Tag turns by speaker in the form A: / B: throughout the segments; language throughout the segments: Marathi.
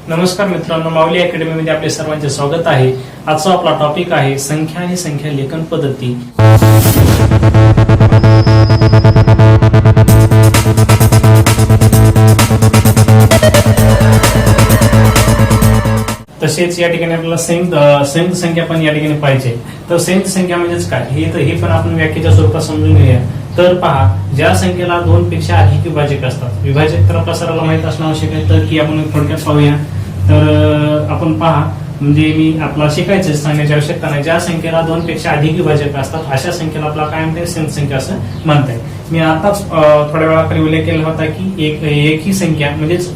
A: नमस्कार मित्रांनो, माऊली अकॅडमीमध्ये आपले सर्वांचे स्वागत आहे। आजचा आपला टॉपिक आहे संख्या आणि संख्या लेखन पद्धती। तसेच या ठिकाणी आपल्याला संयुक्त संख्या पण या ठिकाणी पाहिजे। तर संयुक्त संख्या म्हणजेच काय हे पण आपण व्याख्येच्या स्वरूपात समजून घेऊया। तर पहा, ज्या संख्येला दोन पेक्षा अधिक विभाजक असतात, विभाजक तर आपल्या सर्वांना माहित असणं आवश्यक आहे। तर की आपण थोडक्यात पाहूया। तर आपण पहा, म्हणजे मी आपला शिकायचं सांगण्याची आवश्यकता नाही, ज्या संख्येला दोन पेक्षा अधिक विभाजक असतात अशा संख्येला आपला काय म्हणते, संयुक्त संख्या असं म्हणताय। मी आताच थोड्या वेळापूर्वी उल्लेख केला होता की एक ही संख्या म्हणजेच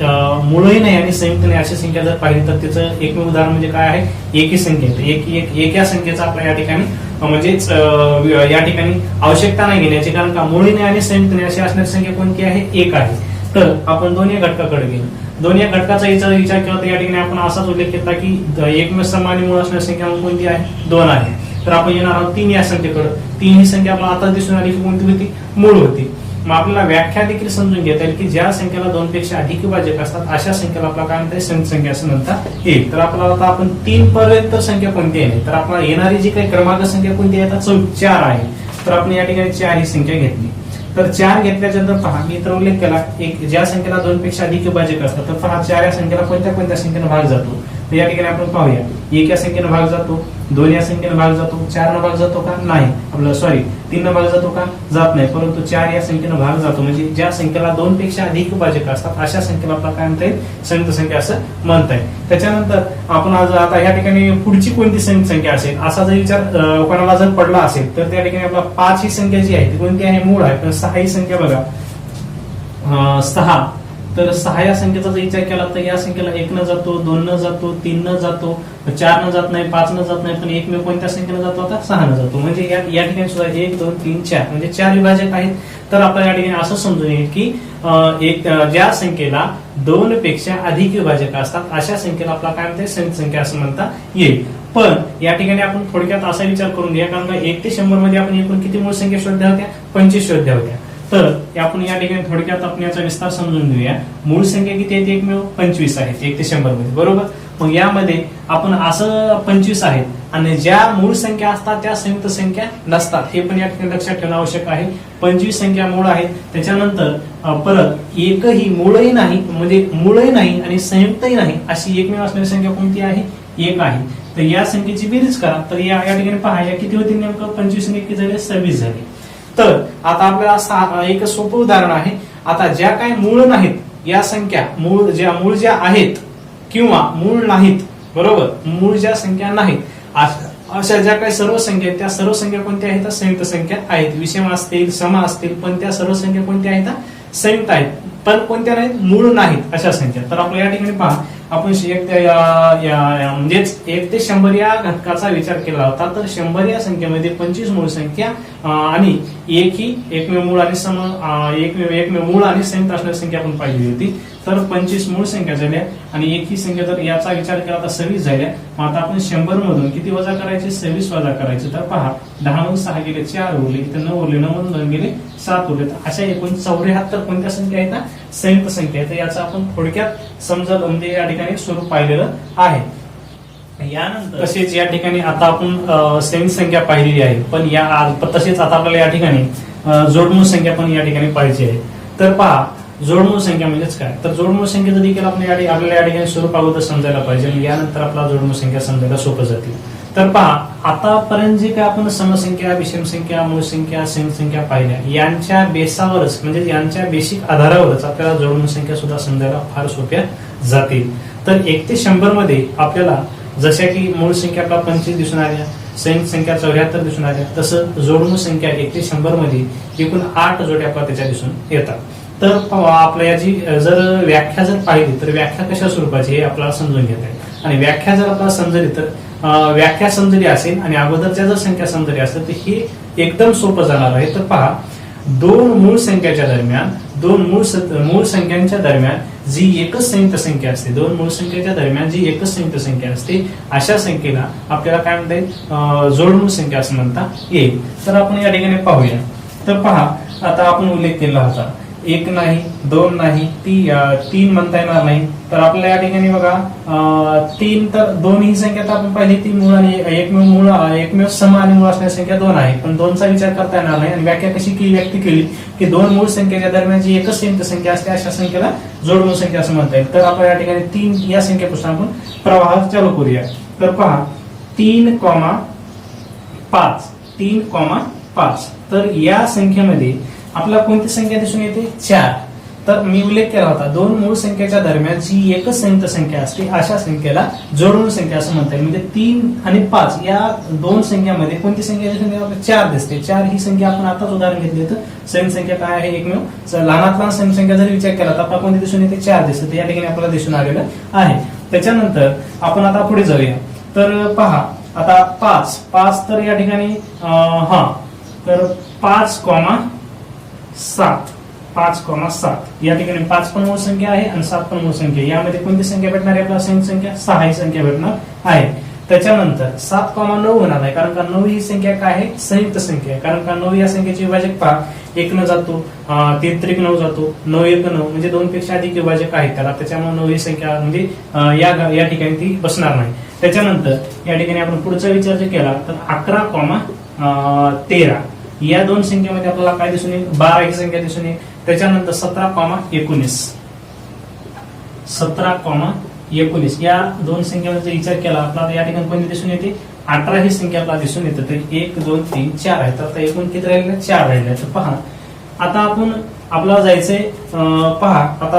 A: मूळही नाही आणि संयुक्त नाही अशी संख्या जर पाहिली तर त्याचं एकमेव उदाहरण म्हणजे काय आहे, एक ही संख्या। एक या संख्येचा आपल्या या ठिकाणी म्हणजेच या ठिकाणी आवश्यकता नाही घेण्याची, कारण का मूळही नाही आणि संयुक्त नाही अशी असणारी संख्या कोणती आहे, एक आहे। तर आपण दोन्ही घटकाकडे गेलो, दोन्ही घटकाचा विचार केला तर या ठिकाणी आपण असाच उल्लेख केला की एकमेव सम आणि मूळ असणारी संख्या कोणती आहे, दोन आहे। तर आपण येणार आहोत तीन या संख्येकडे। तीन ही संख्या आपल्याला आता दिसून आली की कोणती होती, मूळ होती। मग आपल्याला व्याख्या देखील समजून घेता येईल की ज्या संख्येला दोन पेक्षा अधिक विभाजक असतात अशा संख्येला आपल्याला काय म्हणतात, संयुक्त संख्या असं म्हणता येईल। तर आपल्याला आता आपण तीन पर्यंत संख्या कोणती आहे, तर आपल्याला येणारी जी काही क्रमांक संख्या कोणती आहे, 4 आहे। तर आपण या ठिकाणी 4 ही संख्या घेतली। तर 4 घेतल्याच्या नंतर पहा, मी तर उल्लेख केला एक ज्या संख्येला दोन पेक्षा अधिक विभाजक असतात, तर पहा 4 या संख्येला कोणत्या संख्येने भाग जातो। तर या ठिकाणी आपण पाहूया, 1 या संख्येने भाग जातो, 2 या संख्येने भाग जातो, 4 न भाग जातो का, नाही। आपलं 3 न भाग जातो का, जात नाही, परंतु 4 या संख्येने भाग जातो। म्हणजे ज्या संख्येला दोन पेक्षा अधिक विभाजक असतात अशा संख्येला आपल्याला काय म्हणता येईल, संयुक्त संख्या असं म्हणता येईल। त्याच्यानंतर आपण आता या ठिकाणी पुढची कोणती संयुक्त संख्या असेल असा जर विचार कोणाला जर पडला असेल तर त्या ठिकाणी आपला 5 ही संख्या जी आहे ती कोणती आहे, मूळ आहे। पण 6 ही संख्या बघा, 6। तर 6 या संख्येचा जर विचार केला तर या संख्येला 1 न जातो, 2 न जातो, 3 न जातो, 4 न जात नाही, 5 न जात नाही, पण एकमेव कोणत्या संख्येला जातो, आता 6 न जातो। म्हणजे या ठिकाणी सुद्धा 1 2 3 4 म्हणजे 4 विभाजक आहेत। तर आपल्याला या ठिकाणी असं समजून येईल की ज्या संख्येला दोन पेक्षा अधिक विभाजक असतात अशा संख्येला आपला काय म्हणते, संयुक्त संख्या असं म्हणता येईल। पण या ठिकाणी आपण थोडक्यात असा विचार करून घ्या, कारण 1 ते 100 मध्ये आपण एकूण किती मूळ संख्या शोधल्या होत्या, 25 शोधल्या होत्या। तर आपण या ठिकाणी थोडक्यात आपण याचा विस्तार समजून घेऊया। मूळ संख्या किती आहेत, एकमेव 25 आहेत 1 ते 100 मध्ये, बरोबर। मग यामध्ये आपण असं 25 आहेत आणि ज्या मूळ संख्या असतात त्या संयुक्त संख्या नसतात, हे पण या ठिकाणी लक्षात ठेवणं आवश्यक आहे। 25 संख्या मूळ आहेत, त्याच्यानंतर परत एकही मूळही नाही, म्हणजे मूळही नाही आणि संयुक्तही नाही अशी एकमेव असणारी संख्या कोणती आहे, 1 आहे। तर या संख्येची बेरीज करा, तर या ठिकाणी पहा या किती होतील, नेमकं 25 किती झाले, 26 झाले। तर आता आपल्याला एक सोपं उदाहरण आहे। आता ज्या काही मूळ नाहीत या संख्या, मूळ ज्या आहेत किंवा मूळ नाहीत, बरोबर, मूळ ज्या संख्या नाहीत अशा ज्या काही सर्व संख्या आहेत त्या सर्व संख्या कोणत्या आहेत, संयुक्त संख्या आहेत। विषम असतील, सम असतील, पण त्या सर्व संख्या कोणत्या आहेत, संयुक्त आहेत। पण कोणत्या नाहीत, मूळ नाहीत अशा संख्या। तर आपल्या या ठिकाणी पहा, आपण म्हणजेच 1 ते 100 या घटकाचा विचार केला होता। तर 100 या संख्येमध्ये 25 मूळ संख्या आणि एकमेव मूळ आणि एकमेव मूळ आणि संयुक्त असणारी संख्या आपण पाहिली होती। तर 25 मूळ संख्या झाल्या आणि एक ही संख्या जर याचा विचार केला तर 26 झाल्या। मग आता आपण 100 मधून किती वजा करायचे, 26 वजा करायचे। तर पहा 10 मधून 6 गेले, 4 उरले, इथे 9 उरले, 9 मधून 2 गेले, 7 उरले। अशा एकूण 74 कोणत्या संख्या आहेत, संयुक्त संख्या आहेत। याचा आपण थोडक्यात समजलं म्हणजे या ठिकाणी स्वरूप पाहिलेलं आहे। यानंतर तसेच या ठिकाणी आता आपण संयुक्त संख्या पाहिलेली आहे, पण तसेच आता आपल्याला या ठिकाणी जोडमूळ संख्या पण या ठिकाणी पाहिजे आहे। तर पहा, जोडमूळ संख्या म्हणजेच काय, तर जोडमूळ संख्येचं देखील आपल्याला या ठिकाणी स्वरूप अगोदर समजायला पाहिजे आणि यानंतर आपला जोडमूळ संख्या समजायला सोपं जातील। तर पहा, आतापर्यंत जे काय आपण समसंख्या, विषम संख्या, मूळ संख्या, संयुक्त संख्या पाहिल्या, यांच्या बेसावरच म्हणजे यांच्या बेसिक आधारावरच आपल्याला जोडमूळ संख्या सुद्धा समजायला फार सोप्या जातील। तर 1 ते 100 मध्ये आपल्याला जशा की मूळ संख्या आपला 25 दिसून आल्या, संयुक्त संख्या 74 दिसून आल्या, तसं जोडमूळ संख्या 1 ते 100 मध्ये एकूण 8 जोड्या आपल्याला त्याच्या दिसून येतात। तर आपल्या याची जर व्याख्या जर पाहिली तर व्याख्या कशा स्वरूपाची हे आपल्याला समजून घेता येईल। आणि व्याख्या जर आपल्याला समजली तर व्याख्या समजली असेल आणि अगोदरच्या जर संख्या समजली असेल तर हे एकदम सोपं जाणार आहे। तर पहा, दोन मूळ संख्याच्या दरम्यान, दोन मूळ संख्यांच्या दरम्यान जी एकच संयुक्त संख्या असते, दोन मूळ संख्येच्या दरम्यान जी एकच संयुक्त संख्या असते अशा संख्येला आपल्याला काय म्हणता येईल, जोडमूळ संख्या असं म्हणता येईल। तर आपण या ठिकाणी पाहूया। तर पहा, आता आपण उल्लेख केला होता एक नाही, दोन नाही, तीन म्हणता येणार नाही. तर आपल्याला या ठिकाणी बघा तीन तर दोन ही संख्या तर आपण पाहिली ती मूळ आणि एकमेव सम आणि मूळ असणारी संख्या दोन आहे, पण दोनचा विचार करता येणार नाही. आणि व्याख्या कशी व्यक्त केली की दोन मूळ संख्येच्या दरम्यान जी एकच संयुक्त संख्या असते अशा संख्येला जोडमूळ संख्या असं म्हणता येईल. तर आपण या ठिकाणी 3 या संख्येपासून आपण प्रवाह चालू करूया. तर पहा 3,5 3,5 तर या संख्येमध्ये आपल्याला कोणती संख्या दिसून येते? 4. तर मी उल्लेख केला होता दोन मूळ संख्येच्या दरम्यान जी एकच संयुक्त संख्या असते अशा संख्येला जोडमूळ संख्या असं म्हणता येईल. म्हणजे 3 आणि 5 या दोन संख्यामध्ये कोणती संख्या दिसून येते? 4 दिसते. 4 ही संख्या आपण आताच उदाहरण घेतली तर संयुक्त संख्या काय आहे? एकमेव लहानात लहान संयुक्त संख्या जर विचार केला तर आपल्याला कोणती दिसून येते? 4 दिसते. या ठिकाणी आपल्याला दिसून आलेलं आहे. त्याच्यानंतर आपण आता पुढे जाऊया. तर पहा आता 5 तर या ठिकाणी तर 5,7 या ठिकाणी 5 पण मूळ संख्या आहे आणि 7 पण मूळ संख्या. यामध्ये कोणती संख्या भेटणार आहे आपल्याला? संयुक्त संख्या 6 ही संख्या भेटणार आहे. त्याच्यानंतर 7,9 होणार आहे, कारण का 9 ही संख्या काय आहे? संयुक्त संख्या आहे. कारण का 9 या संख्येचे विभाजक पहा 1 न जातो, 3 त्रिक 9 जातो, 9 1 9 म्हणजे 2 पेक्षा अधिक विभाजक आहेत त्याला. त्याच्यामुळे 9 ही संख्या म्हणजे या ठिकाणी ती बसणार नाही. त्याच्यानंतर या ठिकाणी आपण पुढचा विचार जर केला तर 11,13 या दोन संख्येमध्ये आपल्याला काय दिसून येईल? 12 ही संख्या दिसून येईल. त्याच्यानंतर 17,19 या दोन संख्येमध्ये विचार केला आपला या ठिकाणी कोणती दिसून येते? 18 ही संख्या आपल्याला दिसून येते. तर 1 2 3 4 आहे. तर आता एकूण किती राहिले? 4 राहिले. तर पहा आता आपण आपल्याला जायचंय पहा आता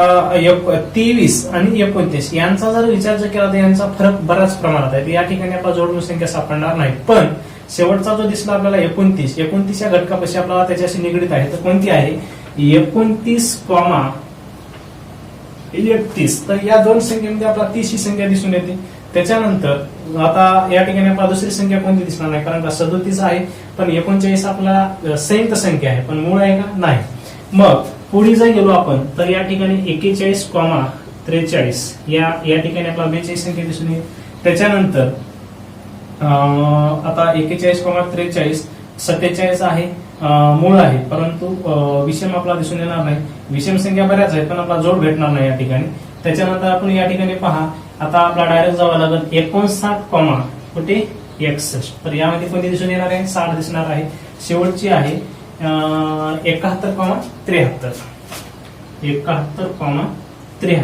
A: 23 आणि 29 यांचा जर विचार जर केला तर यांचा फरक बऱ्याच प्रमाणात आहे. या ठिकाणी आपल्याला जोडमूळ संख्या सापडणार नाही. पण शेवटचा जो दिसला आपल्याला 29 या घटकापाशी आपल्याला त्याच्याशी निगडीत आहे. तर कोणती आहे? 29,31. तर या दोन संख्येमध्ये आपल्याला 30 ही संख्या दिसून येते. त्याच्यानंतर आता या ठिकाणी आपल्याला दुसरी संख्या कोणती दिसणार नाही, कारण का 37 आहे. पण 39 आपल्याला संयुक्त संख्या आहे, पण मूळ आहे का? नाही. मग पुढे जर गेलो आपण तर या ठिकाणी 41,43 या ठिकाणी आपल्याला 42 संख्या दिसून येईल. त्याच्यानंतर आता 41,43 47 आहे, मूळ आहे, परंतु विषम आपल्याला दिसून येणार नाही. विषम संख्या बऱ्याच आहेत पण आपला जोड भेटणार नाही या ठिकाणी. त्याच्यानंतर आपण या ठिकाणी पहा आता आपला डायरेक्ट जावं लागेल 59,61. तर यामध्ये कोणती दिसून येणार आहे? 60 दिसणार आहे. शेवटची आहे 71,73.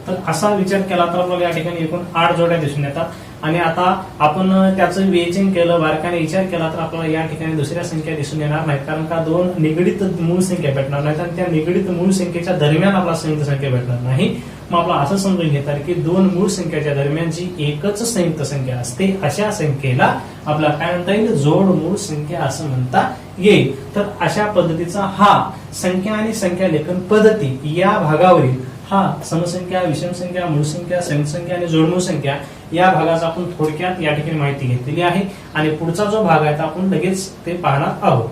A: तर असा विचार केला तर आपल्याला या ठिकाणी एकूण 8 जोड्या दिसून येतात. आणि आता आपण त्याचं विवेचन केलं, बारकाने विचार केला तर आपल्याला या ठिकाणी दुसऱ्या संख्या दिसून येणार नाहीत, कारण का दोन निगडीत मूळ संख्या भेटणार नाहीत आणि त्या निगडीत मूळ संख्येच्या दरम्यान आपला संयुक्त संख्या भेटणार नाही. मग आपल्याला असं समजून घेतात की दोन मूळ संख्येच्या दरम्यान जी एकच संयुक्त संख्या असते अशा संख्येला आपल्याला काय म्हणता येईल? जोड मूळ संख्या असं म्हणता येईल. तर अशा पद्धतीचा हा संख्या आणि संख्या लेखन पद्धती या भागावरील हा समसंख्या, विषम संख्या, मूळ संख्या, संयुक्त संख्या आणि जोडमूळ संख्या या भागाचा आपण थोडक्यात या ठिकाणी माहिती घेतलेली आहे. आणि पुढचा जो भाग आहे आपण लगेच ते पाहणार आहोत.